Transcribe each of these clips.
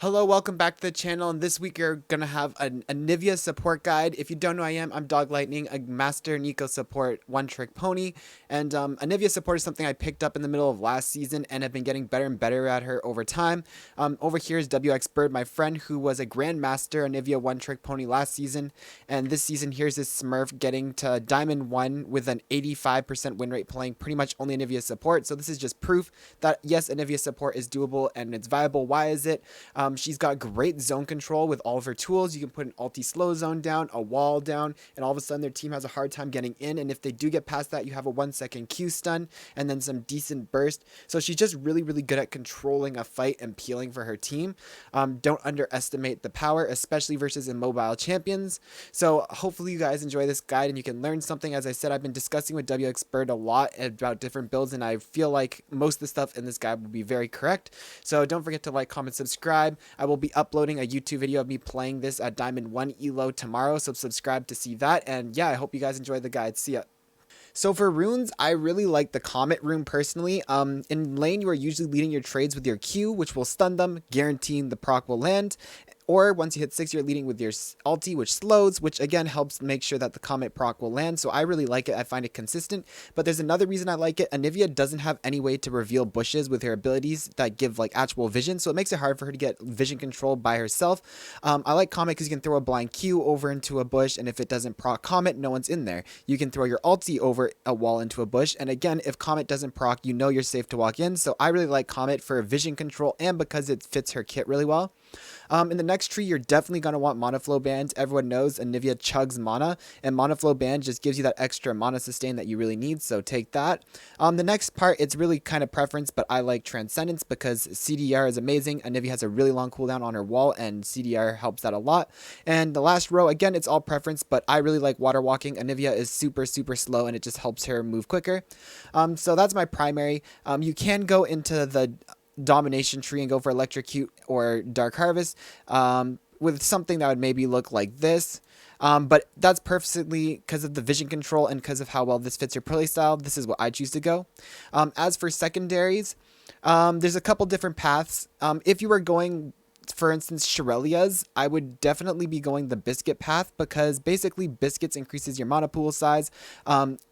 Hello, welcome back to the channel, and this week you're gonna have an ANIVIA support guide. If you don't know who I am, I'm Doglightning, a master Nico support one-trick pony, and ANIVIA support is something I picked up in the middle of last season and have been getting better and better at her over time. Over here is WX Bird, my friend who was a Grandmaster ANIVIA one-trick pony last season, and this season here's this Smurf getting to Diamond 1 with an 85% win rate playing pretty much only ANIVIA support, so this is just proof that yes, ANIVIA support is doable and it's viable. Why is it? She's got great zone control with all of her tools. You can put an ulti slow zone down, a wall down, and all of a sudden their team has a hard time getting in. And if they do get past that, you have a 1-second Q stun and then some decent burst. So she's just really, really good at controlling a fight and peeling for her team. Don't underestimate the power, especially versus immobile champions. So hopefully you guys enjoy this guide and you can learn something. As I said, I've been discussing with WX Bird a lot about different builds, and I feel like most of the stuff in this guide will be very correct. So don't forget to like, comment, subscribe. I will be uploading a YouTube video of me playing this at Diamond 1 Elo tomorrow, so subscribe to see that. And yeah, I hope you guys enjoy the guide. See ya. So for runes, I really like the Comet rune personally. In lane, you are usually leading your trades with your Q, which will stun them, guaranteeing the proc will land. Or once you hit 6, you're leading with your ulti, which slows, which again helps make sure that the Comet proc will land. So I really like it. I find it consistent. But there's another reason I like it. ANIVIA doesn't have any way to reveal bushes with her abilities that give like actual vision. So it makes it hard for her to get vision control by herself. I like Comet because you can throw a blind Q over into a bush, and if it doesn't proc Comet, no one's in there. You can throw your ulti over a wall into a bush, and again, if Comet doesn't proc, you know you're safe to walk in. So I really like Comet for vision control and because it fits her kit really well. In the next tree, you're definitely going to want Mana Flow Bands. Everyone knows ANIVIA chugs mana, and Mana Flow Band just gives you that extra mana sustain that you really need, so take that. The next part, it's really kind of preference, but I like Transcendence because CDR is amazing. ANIVIA has a really long cooldown on her wall, and CDR helps that a lot. And the last row, again, it's all preference, but I really like Water Walking. ANIVIA is super, super slow, and it just helps her move quicker. So that's my primary. You can go into the domination tree and go for Electrocute or Dark Harvest with something that would maybe look like this. But that's perfectly because of the vision control and because of how well this fits your playstyle. This is what I choose to go. As for secondaries, there's a couple different paths. If you were going, for instance, Shirelia's, I would definitely be going the Biscuit path because basically Biscuits increases your mana pool size.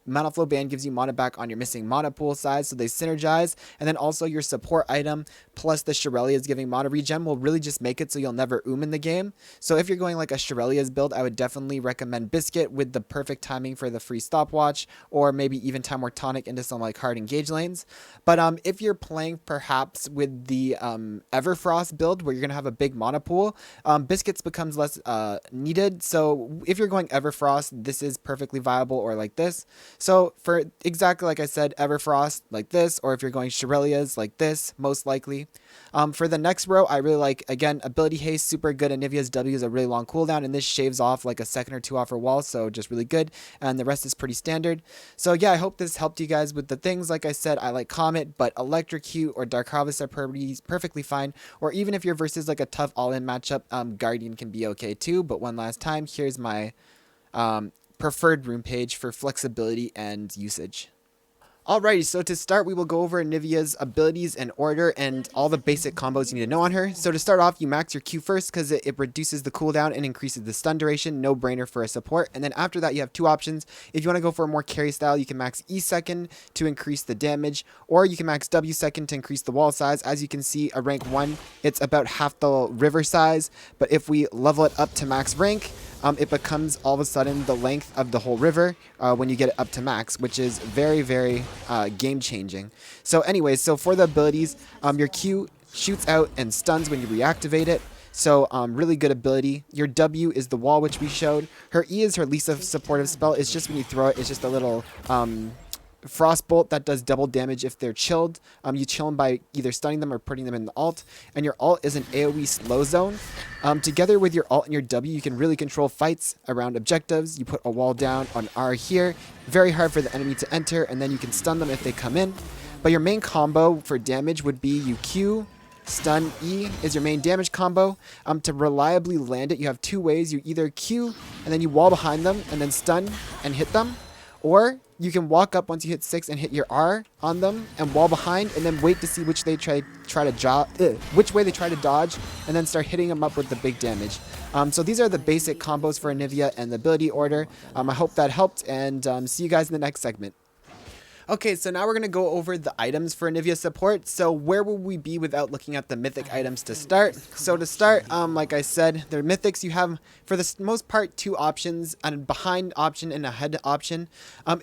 Mana Flow Band gives you mana back on your missing mana pool size, so they synergize. And then also your support item plus the Shirelia's giving mana regen will really just make it so you'll never in the game. So if you're going like a Shirelia's build, I would definitely recommend Biscuit with the perfect timing for the free stopwatch, or maybe even time more tonic into some like hard engage lanes. But if you're playing perhaps with the Everfrost build where you're going to have a big mana pool, Biscuits becomes less needed. So if you're going Everfrost, this is perfectly viable, or like this. So for exactly like I said, Everfrost like this, or if you're going Shirelia's like this, most likely. For the next row, I really like, again, Ability Haste, super good. ANIVIA's W is a really long cooldown, and this shaves off like a second or two off her wall, so just really good. And the rest is pretty standard. So yeah, I hope this helped you guys with the things. Like I said, I like Comet, but Electrocute or Dark Harvest are perfectly fine. Or even if you're versus like a tough all-in matchup, Guardian can be okay too. But one last time, here's my preferred rune page for flexibility and usage. Alrighty, so to start, we will go over ANIVIA's abilities in order and all the basic combos you need to know on her. So to start off, you max your Q first because it reduces the cooldown and increases the stun duration. No brainer for a support. And then after that, you have two options. If you want to go for a more carry style, you can max E second to increase the damage, or you can max W second to increase the wall size. As you can see, a rank 1, it's about half the river size. But if we level it up to max rank, it becomes all of a sudden the length of the whole river when you get it up to max, which is very, very game changing. So anyways, so for the abilities, your Q shoots out and stuns when you reactivate it. So really good ability. Your W is the wall, which we showed. Her E is her least supportive spell. It's just when you throw it, it's just a little Frostbolt that does double damage if they're chilled. You chill them by either stunning them or putting them in the alt. And your alt is an AoE slow zone. Together with your alt and your W, you can really control fights around objectives. You put a wall down on R here. Very hard for the enemy to enter, and then you can stun them if they come in. But your main combo for damage would be you Q, stun, E is your main damage combo. To reliably land it, you have two ways. You either Q, and then you wall behind them, and then stun and hit them. Or you can walk up once you hit 6 and hit your R on them and wall behind, and then wait to see which way they try to dodge, and then start hitting them up with the big damage. So these are the basic combos for ANIVIA and the ability order. I hope that helped, and see you guys in the next segment. Okay, so now we're going to go over the items for ANIVIA support. So where will we be without looking at the mythic items to start? So to start, like I said, they're mythics. You have, for the most part, 2 options, a behind option and a ahead option.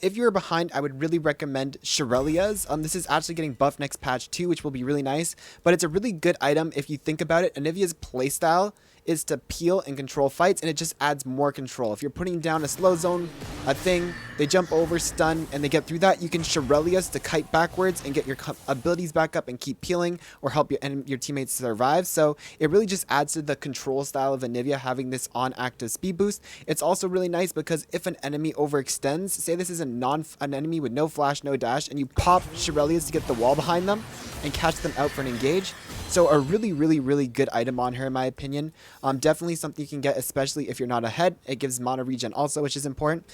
If you're behind, I would really recommend Shirelia's. This is actually getting buffed next patch too, which will be really nice. But it's a really good item if you think about it. ANIVIA's playstyle is to peel and control fights, and it just adds more control. If you're putting down a slow zone, a thing, they jump over, stun, and they get through that, you can Shirelia's to kite backwards and get your abilities back up and keep peeling, or help your teammates survive. So it really just adds to the control style of ANIVIA having this on active speed boost. It's also really nice because if an enemy overextends, say this is an enemy with no flash, no dash, and you pop Shirelia's to get the wall behind them and catch them out for an engage. So a really, really, really good item on her, in my opinion. Definitely something you can get, especially if you're not ahead. It gives mana regen also, which is important.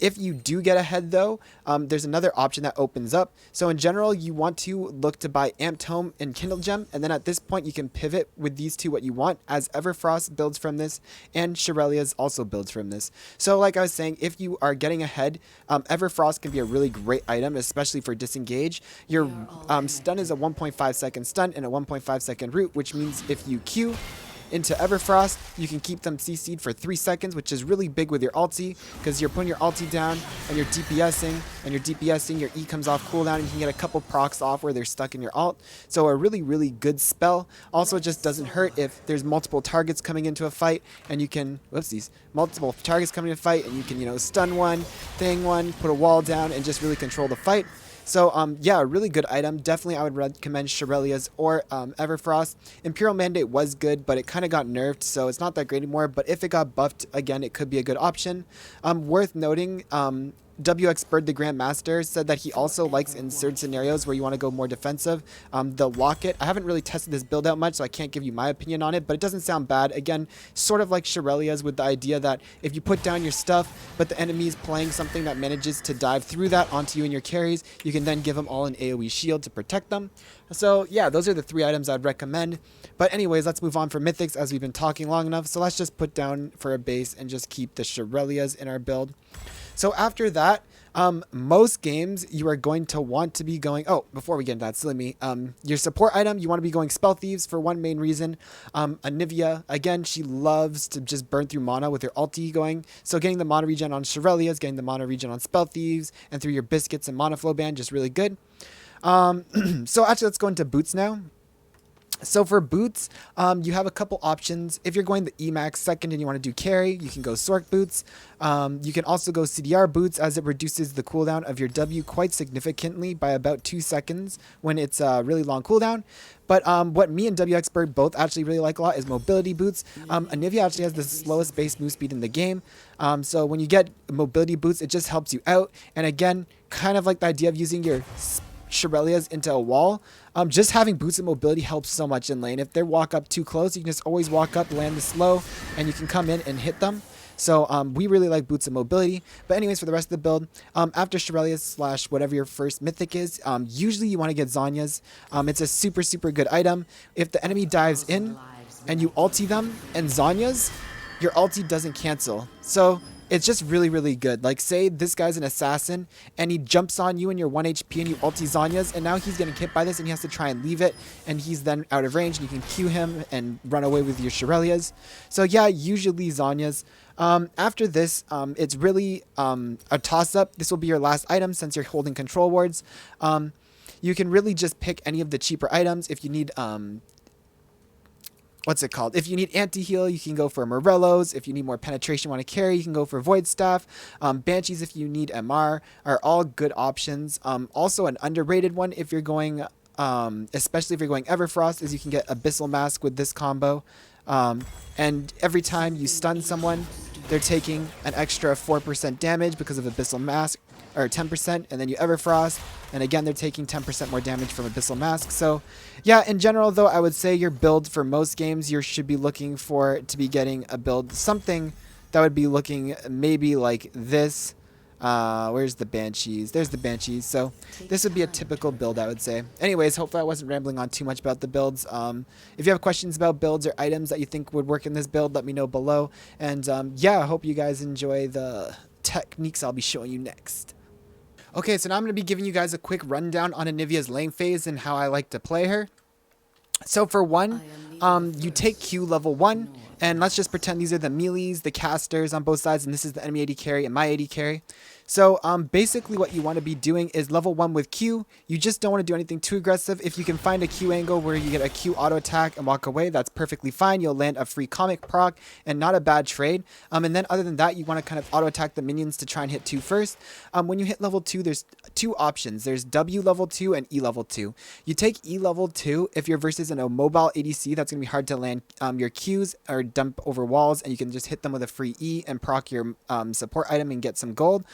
If you do get ahead, though, there's another option that opens up. So in general, you want to look to buy Amped Tome and Kindle Gem, and then at this point, you can pivot with these two what you want, as Everfrost builds from this, and Shirelia's also builds from this. So like I was saying, if you are getting ahead, Everfrost can be a really great item, especially for disengage. Your stun is a 1.5 second stun and a 1.5 second root, which means if you Q into Everfrost, you can keep them CC'd for 3 seconds, which is really big with your ulti, because you're putting your ulti down and you're DPSing, your E comes off cooldown, and you can get a couple procs off where they're stuck in your ult. So a really, really good spell. Also, it just doesn't hurt if there's multiple targets coming into a fight, and you can, multiple targets coming into a fight, and you can, stun one, thing one, put a wall down, and just really control the fight. So, yeah, a really good item. Definitely, I would recommend Shirelia's or Everfrost. Imperial Mandate was good, but it kind of got nerfed, so it's not that great anymore. But if it got buffed again, it could be a good option. Worth noting, WX Bird, the Grandmaster, said that he also likes in certain scenarios where you want to go more defensive. The Locket, I haven't really tested this build out much, so I can't give you my opinion on it, but it doesn't sound bad. Again, sort of like Shirelia's, with the idea that if you put down your stuff, but the enemy is playing something that manages to dive through that onto you and your carries, you can then give them all an AoE shield to protect them. So yeah, those are the 3 items I'd recommend. But anyways, let's move on for mythics, as we've been talking long enough. So let's just put down for a base and just keep the Shirelia's in our build. So after that, most games you are going to want to be going, before we get into that, silly me, your support item, you want to be going Spell Thieves for one main reason. ANIVIA, again, she loves to just burn through mana with her ulti going. So getting the mana regen on Shirelia's, getting the mana regen on Spell Thieves, and through your biscuits and mana flow band, just really good. So actually, let's go into boots now. So for boots, you have a couple options. If you're going the Emax second and you want to do carry, you can go Sork boots. You can also go CDR boots, as it reduces the cooldown of your W quite significantly by about 2 seconds when it's a really long cooldown. But what me and WX Bird both actually really like a lot is mobility boots. ANIVIA actually has the slowest base move speed in the game. So when you get mobility boots, it just helps you out. And again, kind of like the idea of using your Shirelia's into a wall. Just having boots and mobility helps so much in lane. If they walk up too close, you can just always walk up, land the slow, and you can come in and hit them. So we really like boots and mobility. But anyways, for the rest of the build, after Shirelia's / whatever your first mythic is, usually you want to get Zanya's. It's a super, super good item. If the enemy dives in and you ulti them and Zanya's, your ulti doesn't cancel. So it's just really, really good. Like, say this guy's an assassin and he jumps on you and you're 1 HP and you ulti Zanya's, and now he's getting hit by this and he has to try and leave it, and he's then out of range and you can Q him and run away with your Shirelia's. So yeah, usually Zanya's. After this, it's really a toss-up. This will be your last item since you're holding control wards. You can really just pick any of the cheaper items. If you need if you need anti-heal, you can go for Morello's. If you need more penetration, want to carry, you can go for Void Staff. Banshees, if you need MR, are all good options. Also, an underrated one, if you're going, especially if you're going Everfrost, is you can get Abyssal Mask with this combo. And every time you stun someone, they're taking an extra 4% damage because of Abyssal Mask, or 10%, and then you Everfrost, and again, they're taking 10% more damage from Abyssal Mask. So yeah, in general though, I would say your build for most games, you should be looking for to be getting a build, something that would be looking maybe like this. Where's the Banshees? There's the Banshees. So this would be a typical build, I would say. Anyways, hopefully I wasn't rambling on too much about the builds. If you have questions about builds or items that you think would work in this build, let me know below. And yeah, I hope you guys enjoy the techniques I'll be showing you next. Okay, so now I'm going to be giving you guys a quick rundown on Anivia's lane phase and how I like to play her. So for one, you take Q level 1, and let's just pretend these are the melees, the casters on both sides, and this is the enemy AD carry and my AD carry. So basically what you want to be doing is level 1 with Q. You just don't want to do anything too aggressive. If you can find a Q angle where you get a Q auto attack and walk away, that's perfectly fine. You'll land a free comic proc and not a bad trade. And then other than that, you want to kind of auto attack the minions to try and hit 2 first. When you hit level 2, there's 2 options. There's W level 2 and E level 2. You take E level 2 if you're versus a mobile ADC. That's going to be hard to land your Qs or dump over walls, and you can just hit them with a free E and proc your support item and get some gold.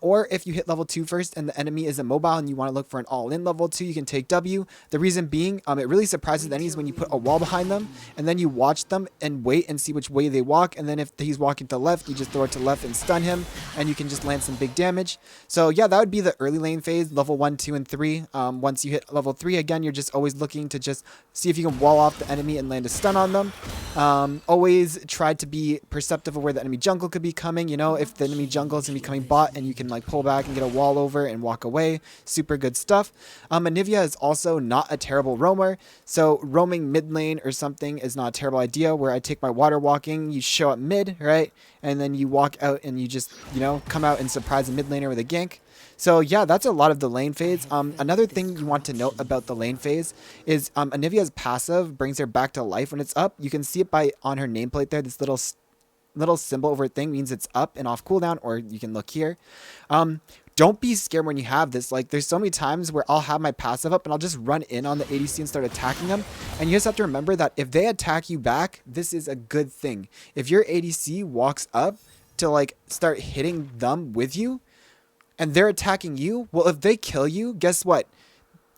Or if you hit level 2 first and the enemy is immobile and you want to look for an all-in level 2, you can take W. The reason being, it really surprises the enemies when you put a wall behind them and then you watch them and wait and see which way they walk. And then if he's walking to the left, you just throw it to the left and stun him, and you can just land some big damage. So yeah, that would be the early lane phase, level 1, 2, and 3. Once you hit level 3, again, you're just always looking to just see if you can wall off the enemy and land a stun on them. Always try to be perceptive of where the enemy jungle could be coming. You know, if the enemy jungle is going to be coming bot and you can like pull back and get a wall over and walk away, super good stuff. ANIVIA is also not a terrible roamer, so roaming mid lane or something is not a terrible idea, where I take my water walking, you show up mid, right, and then you walk out and you just, you know, come out and surprise a mid laner with a gank. So yeah, that's a lot of the lane phase. Another thing you want to note about the lane phase is ANIVIA's passive brings her back to life when it's up. You can see it on her nameplate there. This little symbol over thing means it's up and off cooldown, or you can look here. Don't be scared when you have this. Like, there's so many times where I'll have my passive up and I'll just run in on the ADC and start attacking them. And you just have to remember that if they attack you back, this is a good thing. If your ADC walks up to like start hitting them with you and they're attacking you, well, if they kill you, guess what?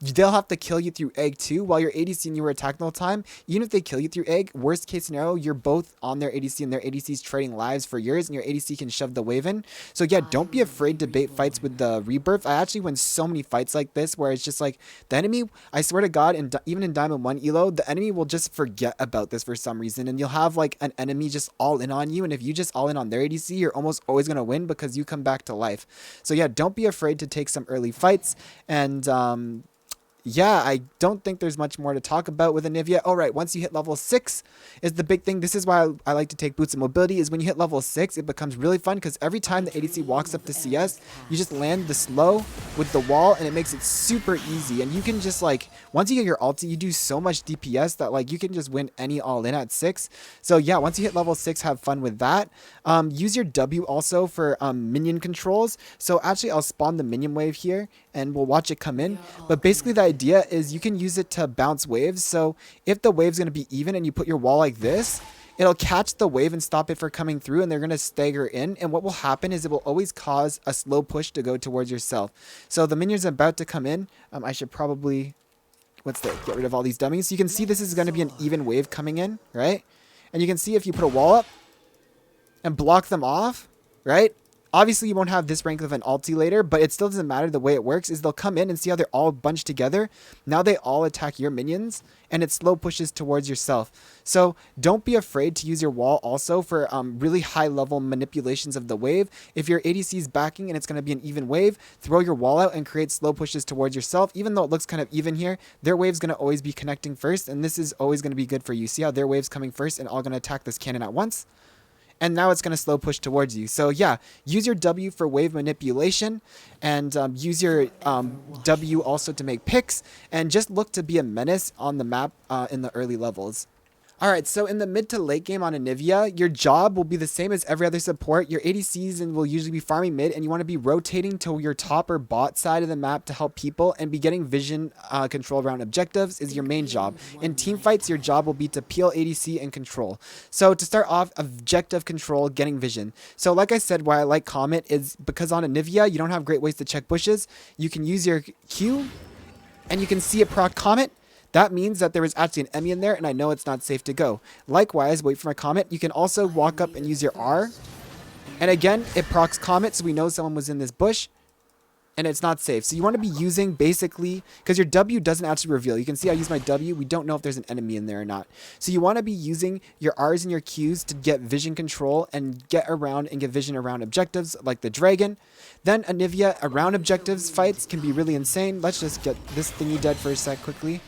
They'll have to kill you through egg too while your ADC and you were attacking the whole time. Even if they kill you through egg, worst case scenario, you're both on their ADC and their ADC's trading lives for yours, and your ADC can shove the wave in. So yeah, don't be afraid to bait fights with the rebirth. I actually win so many fights like this where it's just like the enemy, I swear to God, and even in Diamond 1 elo, the enemy will just forget about this for some reason, and you'll have like an enemy just all in on you, and if you just all in on their ADC, you're almost always going to win because you come back to life. So yeah, don't be afraid to take some early fights. And yeah, I don't think there's much more to talk about with ANIVIA. All right, once you hit level 6 is the big thing. This is why I like to take boots of mobility, is when you hit level 6, it becomes really fun because every time the ADC walks up to CS, you just land the slow with the wall, and it makes it super easy. And you can just like, once you get your ulti, you do so much DPS that like you can just win any all-in at 6. So yeah, once you hit level 6, have fun with that. Use your W also for minion controls. So actually, I'll spawn the minion wave here, and we'll watch it come in. But basically, the idea is you can use it to bounce waves. So if the wave's going to be even and you put your wall like this, it'll catch the wave and stop it from coming through, and they're going to stagger in. And what will happen is it will always cause a slow push to go towards yourself. So the minions are about to come in. I should probably, get rid of all these dummies. So you can see this is going to be an even wave coming in, right? And you can see if you put a wall up and block them off, right? Obviously, you won't have this rank of an ulti later, but it still doesn't matter. The way it works is they'll come in and see how they're all bunched together. Now they all attack your minions, and it slow pushes towards yourself. So don't be afraid to use your wall also for really high-level manipulations of the wave. If your ADC is backing and it's going to be an even wave, throw your wall out and create slow pushes towards yourself. Even though it looks kind of even here, their wave's going to always be connecting first, and this is always going to be good for you. See how their wave's coming first and all going to attack this cannon at once? And now it's going to slow push towards you. So yeah, use your W for wave manipulation, and use your W also to make picks, and just look to be a menace on the map in the early levels. Alright, so in the mid to late game on ANIVIA, your job will be the same as every other support. Your ADCs will usually be farming mid, and you want to be rotating to your top or bot side of the map to help people, and be getting vision control around objectives is your main job. In team fights, your job will be to peel ADC and control. So to start off, objective control, getting vision. So like I said, why I like Comet is because on ANIVIA, you don't have great ways to check bushes. You can use your Q, and you can see it proc Comet. That means that there is actually an enemy in there, and I know it's not safe to go. Likewise, wait for my Comet. You can also walk up and use your R And again, it procs Comet, so we know someone was in this bush. And it's not safe. So you want to be using basically, because your W doesn't actually reveal. You can see I use my W. We don't know if there's an enemy in there or not. So you want to be using your R's and your Q's to get vision control and get around and get vision around objectives like the dragon. Then ANIVIA around objectives fights can be really insane. Let's just get this thingy dead for a sec quickly.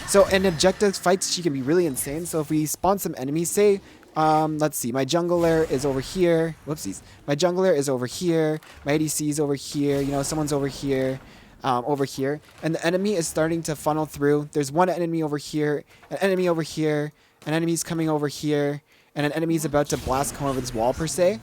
So in objectives fights, she can be really insane. So if we spawn some enemies, say, let's see, my jungler is over here. Whoopsies. My jungler is over here. My ADC is over here. You know, someone's over here. And the enemy is starting to funnel through. There's one enemy over here, an enemy over here, an enemy's coming over here, and an enemy's about to blast come over this wall per se.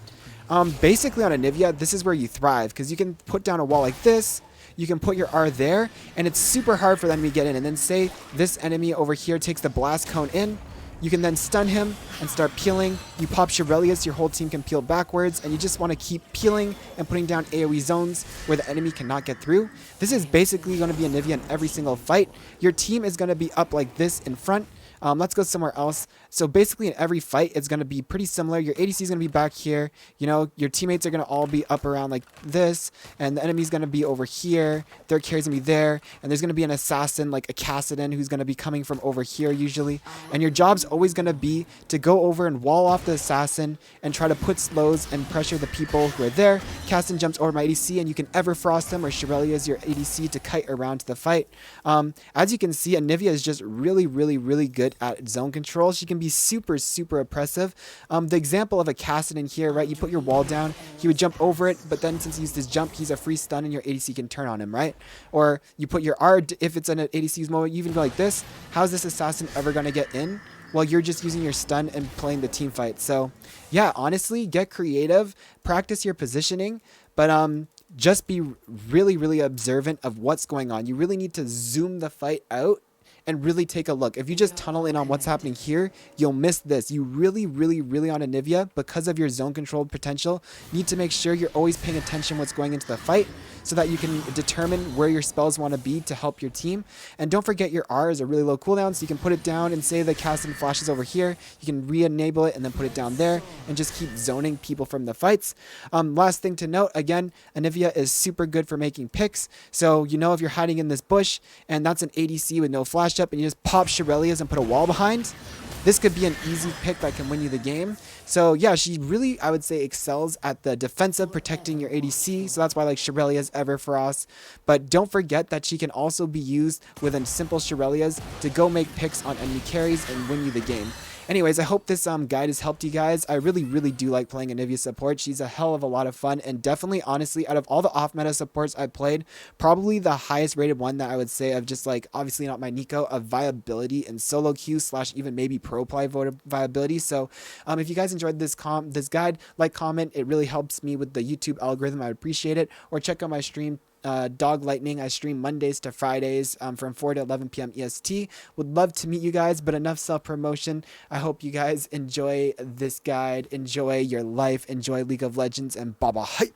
Basically on ANIVIA, this is where you thrive, because you can put down a wall like this. You can put your R there, and it's super hard for them to get in. And then say this enemy over here takes the blast cone in. You can then stun him and start peeling. You pop Shirelius, your whole team can peel backwards, and you just want to keep peeling and putting down AoE zones where the enemy cannot get through. This is basically going to be ANIVIA in every single fight. Your team is going to be up like this in front. Let's go somewhere else. So basically in every fight, it's going to be pretty similar. Your ADC is going to be back here. You know, your teammates are going to all be up around like this. And the enemy's going to be over here. Their carry's going to be there. And there's going to be an assassin like a Kassadin who's going to be coming from over here usually. And your job's always going to be to go over and wall off the assassin and try to put slows and pressure the people who are there. Kassadin jumps over my ADC and you can Everfrost him, or Shirelius your ADC to kite around to the fight. As you can see, ANIVIA is just really good at zone control. She can be super oppressive. The example of a Kassadin here, right? You put your wall down, he would jump over it, but then since he used his jump, he's a free stun and your ADC can turn on him, right? Or you put your R, if it's an ADC's moment, you even go like this. How's this assassin ever going to get in? Well, you're just using your stun and playing the team fight. So yeah, honestly, get creative, practice your positioning, but just be really observant of what's going on. You really need to zoom the fight out and really take a look. If you just tunnel in on what's happening here, you'll miss this. You really on ANIVIA, because of your zone controlled potential, need to make sure you're always paying attention what's going into the fight so that you can determine where your spells want to be to help your team. And don't forget your R is a really low cooldown, so you can put it down and say the Kassadin flashes over here. You can re-enable it and then put it down there and just keep zoning people from the fights. Last thing to note, again, ANIVIA is super good for making picks. So you know if you're hiding in this bush and that's an ADC with no flash up and you just pop Shirelius and put a wall behind, this could be an easy pick that can win you the game. So yeah, she really, I would say, excels at the defensive, protecting your ADC. So that's why I like Shirelius, Everfrost. But don't forget that she can also be used with a simple Shirelius to go make picks on enemy carries and win you the game. Anyways, I hope this guide has helped you guys. I really do like playing ANIVIA support. She's a hell of a lot of fun, and definitely, honestly, out of all the off-meta supports I've played, probably the highest rated one that I would say of just like, obviously not my Nico, of viability and solo queue / even maybe pro play viability. So if you guys enjoyed this guide, like, comment, it really helps me with the YouTube algorithm. I would appreciate it. Or check out my stream, Doglightning. I stream Mondays to Fridays from 4 to 11 p.m. EST. Would love to meet you guys, but enough self-promotion. I hope you guys enjoy this guide, enjoy your life, enjoy League of Legends, and baba hype!